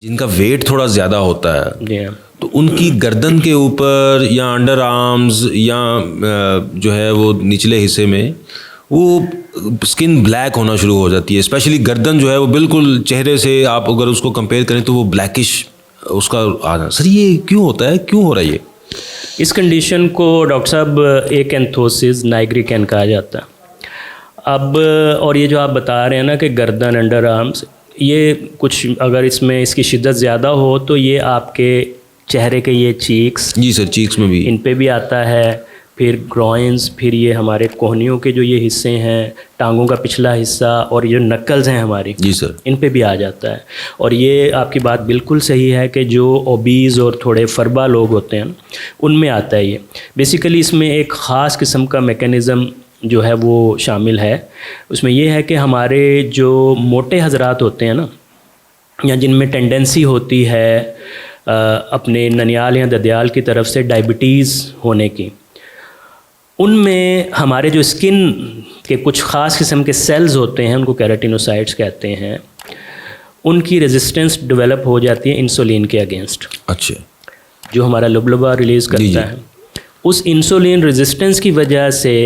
جن کا ویٹ تھوڑا زیادہ ہوتا ہے جی تو ان کی گردن کے اوپر یا انڈر آرمز یا جو ہے وہ نچلے حصے میں وہ اسکن بلیک ہونا شروع ہو جاتی ہے. اسپیشلی گردن جو ہے وہ بالکل چہرے سے آپ اگر اس کو کمپیئر کریں تو وہ بلیکش اس کا آنا. سر یہ کیوں ہوتا ہے, کیوں ہو رہا ہے یہ؟ اس کنڈیشن کو ڈاکٹر صاحب ایکینتھوسس نائگریکین کہا جاتا ہے. اب اور یہ جو آپ بتا رہے ہیں نا کہ گردن انڈر آرمز, یہ کچھ اگر اس میں اس کی شدت زیادہ ہو تو یہ آپ کے چہرے کے یہ چیکس, جی سر, چیکس میں بھی ان پہ بھی آتا ہے, پھر گروئنز, پھر یہ ہمارے کوہنیوں کے جو یہ حصے ہیں, ٹانگوں کا پچھلا حصہ اور یہ نکلز ہیں ہماری, جی سر, ان پہ بھی آ جاتا ہے. اور یہ آپ کی بات بالکل صحیح ہے کہ جو اوبیز اور تھوڑے فربا لوگ ہوتے ہیں ان میں آتا ہے یہ. بیسیکلی اس میں ایک خاص قسم کا میکینزم جو ہے وہ شامل ہے. اس میں یہ ہے کہ ہمارے جو موٹے حضرات ہوتے ہیں نا, یا جن میں ٹینڈنسی ہوتی ہے اپنے ننیال یا ددیال کی طرف سے ڈائبٹیز ہونے کی, ان میں ہمارے جو اسکن کے کچھ خاص قسم کے سیلز ہوتے ہیں, ان کو کیراٹینوسائٹس کہتے ہیں, ان کی ریزسٹنس ڈیولپ ہو جاتی ہے انسولین کے اگینسٹ. اچھا, جو ہمارا لبلبا ریلیز کرتا ہے, اس انسولین ریزسٹنس کی وجہ سے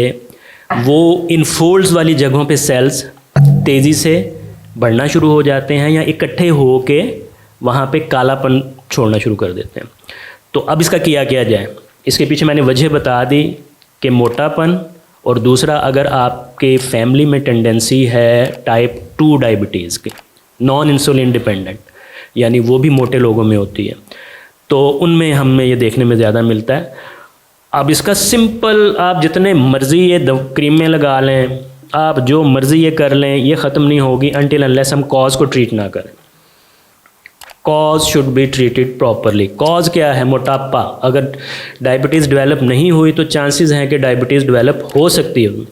وہ ان فولڈز والی جگہوں پہ سیلز تیزی سے بڑھنا شروع ہو جاتے ہیں یا اکٹھے ہو کے وہاں پہ کالا پن چھوڑنا شروع کر دیتے ہیں. تو اب اس کا کیا جائے, اس کے پیچھے میں نے وجہ بتا دی کہ موٹا پن, اور دوسرا اگر آپ کے فیملی میں ٹینڈنسی ہے ٹائپ 2 ڈائبٹیز کی, نان انسولین ڈیپینڈنٹ, یعنی وہ بھی موٹے لوگوں میں ہوتی ہے, تو ان میں ہمیں یہ دیکھنے میں زیادہ ملتا ہے. اب اس کا سمپل آپ جتنے مرضی یہ کریمیں لگا لیں, آپ جو مرضی یہ کر لیں, یہ ختم نہیں ہوگی انٹل انلیس ہم کاز کو ٹریٹ نہ کریں. Cause should be treated properly. Cause کیا ہے؟ موٹاپا. اگر ڈائبٹیز ڈیولپ نہیں ہوئی تو چانسز ہیں کہ ڈائبٹیز ڈیولپ ہو سکتی ہے,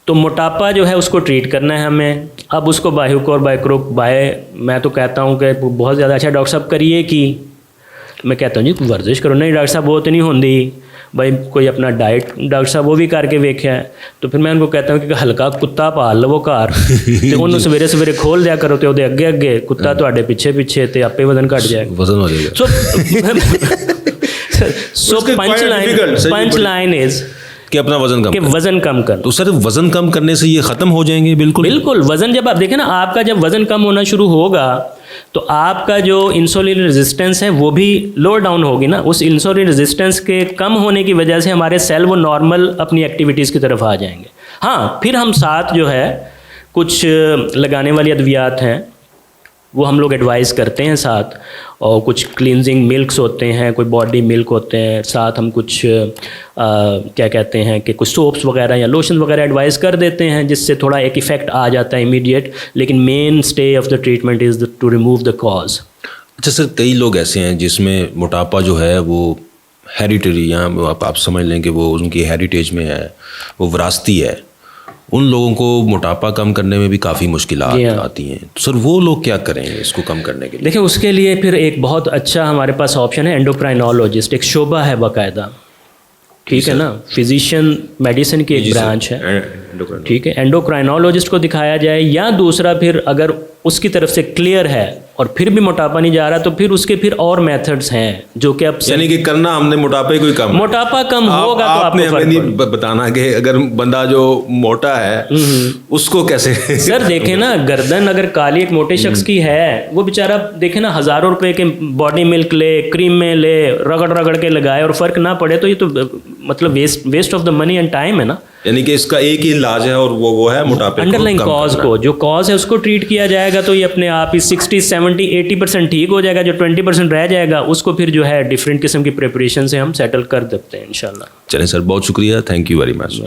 تو موٹاپا جو ہے اس کو ٹریٹ کرنا ہے ہمیں. اب اس کو باہیوک اور بائکروک بائے, میں تو کہتا ہوں کہ بہت زیادہ اچھا ڈاکٹر صاحب کریے کی, میں کہتا ہوں جی ورزش کرو. نہیں ڈاکٹر صاحب وہ تو نہیں ہوندی بھائی, کوئی اپنا ڈائٹ ڈاکٹر صاحب وہ بھی کر کے ویکھیا ہے. تو پھر میں ان کو کہتا ہوں کہ ہلکا کتا پال لو گھر, تو انہوں سویرے سویرے کھول دیا کرو, تو اگے اگے کتا تواڈے پیچھے پیچھے تے آپے وزن گھٹ جائے, وزن ہو جائے گا. سو پنچ لائن از کہ اپنا وزن کم کر. تو سر وزن کم کرنے سے یہ ختم ہو جائیں گے؟ بالکل. وزن جب آپ دیکھیں نا, آپ کا جب وزن کم ہونا شروع ہوگا تو آپ کا جو انسولین ریزسٹنس ہے وہ بھی لو ڈاؤن ہوگی نا. اس انسولین ریزسٹنس کے کم ہونے کی وجہ سے ہمارے سیل وہ نارمل اپنی ایکٹیویٹیز کی طرف آ جائیں گے. ہاں, پھر ہم ساتھ جو ہے کچھ لگانے والی ادویات ہیں وہ ہم لوگ ایڈوائز کرتے ہیں ساتھ, اور کچھ کلینزنگ ملکس ہوتے ہیں, کوئی باڈی ملک ہوتے ہیں, ساتھ ہم کچھ کیا کہتے ہیں کہ کچھ سوپس وغیرہ یا لوشن وغیرہ ایڈوائز کر دیتے ہیں, جس سے تھوڑا ایک ایفیکٹ آ جاتا ہے امیڈیٹ. لیکن main stay of the treatment is to remove the cause. اچھا سر, کئی لوگ ایسے ہیں جس میں موٹاپا جو ہے وہ ہیریٹری, یا آپ سمجھ لیں کہ وہ ان کی ہیریٹیج میں ہے, وہ وراثتی ہے. ان لوگوں کو موٹاپا کم کرنے میں بھی کافی مشکلات آتی ہیں. سر وہ لوگ کیا کریں اس کو کم کرنے کے لیے؟ دیکھیں, اس کے لیے پھر ایک بہت اچھا ہمارے پاس آپشن ہے, اینڈوکرائنالوجسٹ. ایک شعبہ ہے باقاعدہ, ٹھیک ہے نا, فزیشین میڈیسن کی ایک برانچ ہے, ٹھیک ہے. اینڈوکرائنالوجسٹ کو دکھایا جائے, یا دوسرا پھر اگر اس کی طرف سے کلیئر ہے اور پھر بھی موٹاپا نہیں جا رہا تو پھر اس کے پھر اور میتھڈس ہیں جو کہ اب یعنی کہ کرنا ہم نے موٹاپے کوئی کم, موٹاپا کم ہوگا تو آپ نے ہمیں نہیں بتانا کہ اگر بندہ جو موٹا ہے اس کو کیسے. سر دیکھیں نا, گردن اگر کالی ایک موٹے شخص کی ہے, وہ بیچارہ دیکھیں نا ہزاروں روپے کے باڈی ملک لے, کریم میں لے, رگڑ کے لگائے اور فرق نہ پڑے, تو یہ تو مطلب waste of the money and time ہے نا. یعنی کہ اس کا ایک ہی علاج ہے اور وہ ہے موٹاپے. انڈر لائن کاز کو, جو کاز ہے اس کو ٹریٹ کیا جائے گا تو یہ اپنے آپ ہی 60-70-80% ٹھیک ہو جائے گا. جو 20% رہ جائے گا اس کو پھر جو ہے ڈفرینٹ قسم کی پریپریشن سے ہم سیٹل کر دیتے ہیں انشاءاللہ. چلیں سر, بہت شکریہ, تھینک یو ویری مچ.